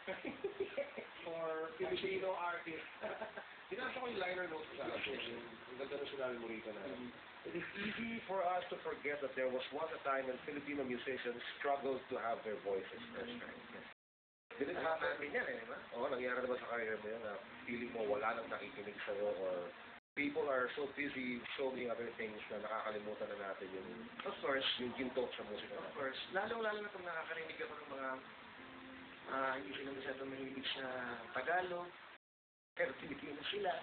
For Filipino artists. Binasa ko yung liner notes sa akin. Ang ganda na sinabi mo rito na. It is easy for us to forget that there was once a time when Filipino musicians struggled to have their voices. Did it happen? Oo, nangyari naman sa career mo yun na feeling mo wala nang nakikinig sa'yo or people are so busy so many other things na nakakalimutan na natin yung, Of course. yung ginto sa musika. Of course. Lalo-lalo na kung nakakarinig ako ng mga hindi sila masyadong mahilig sa Tagalog, pero Pilipino sila.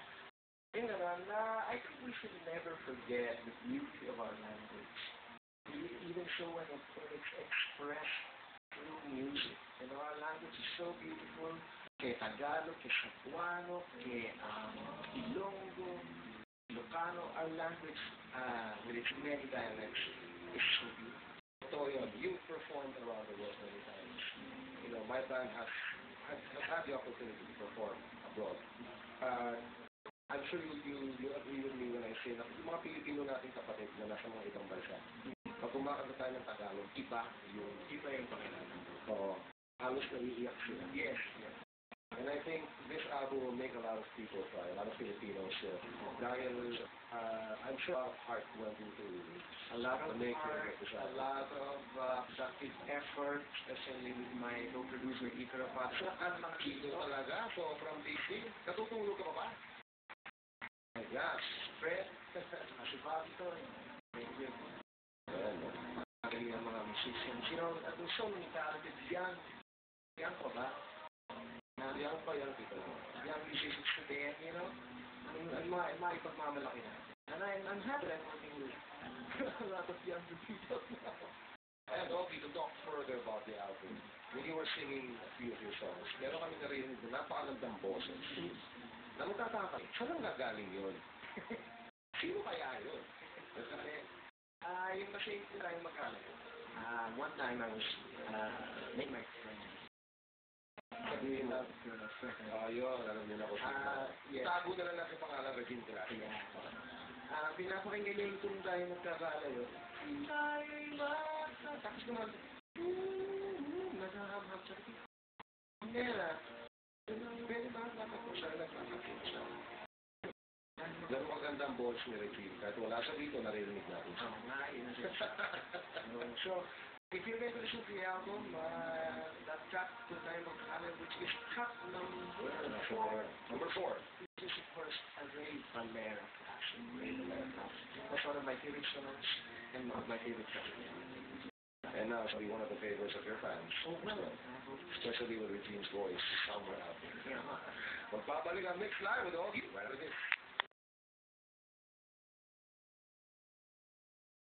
Yun naman, I think we should never forget the beauty of our language. Even so when it's expressed through music. You know, our language is so beautiful. Kay Tagalog, kay Cebuano, kay Ilonggo, Ilocano, our language, with its many dialects, is so beautiful. So yun, you performed around the world many times. You know, my band has had the opportunity to perform abroad. I'm sure you agree with me when I say na yung mga Pilipino nating kapatid na nasa mga ibang bansa, pag kumakanta tayo ng Tagalog, iba yung pakiramdam. So, halos naiiyak sila. Yes, yes. And I think this album will make a lot of people cry, a lot of Filipinos. Dahil, I'm sure a lot of heart went into A lot of the making heart, of this a album. lot of productive effort, especially with my co-producer, Ika Rapat. Ang mga kilo talaga, so from DC, natutulog ka pa ba? My gosh, Fred, si Bobito, magaling ang mga musicians. You know, there's so many talented young pa ba? Young pa young people. Young musicians today, you know, and maipagmamalaki na. And I'm happy that I'm working with a lot of younger people now. And okay, to talk further about the album, when you were singing a few of your songs, meron kami narinig na napakagandang boses. Na magtataka kami, saan ang gagaling yun? Sino kaya yun? Yung kasi tayo magkano. One time I was make my friend. Sabihin na, yun, alam niyo na ko siya. Yes. Tago na lang natin pangalan, Regine Gracia. Yeah. Pinapakinggan niya yung kung tayo magkakalayo. Tayo'y tapos naman, naghahamham siya. Nera, pwede ba nakapos siya, nagkakakit siya. Pero magandang boss ni Regine, kahit wala siya dito, naririnig natin siya. Oo nga, yun na siya. So, if you're going to listen to the album, that track, kung tayo magkakalayo, which is track number 4. Number 4. This is first a Ray Valera classic. Ray Valera classic. That's one of my favorite songs and one of my favorite tracks. And now, so one of the favorites of your fans. Oh, well. Especially with Regine's voice somewhere out there. Yeah. Magbabalik ang Mix Live with Augie. Right after this.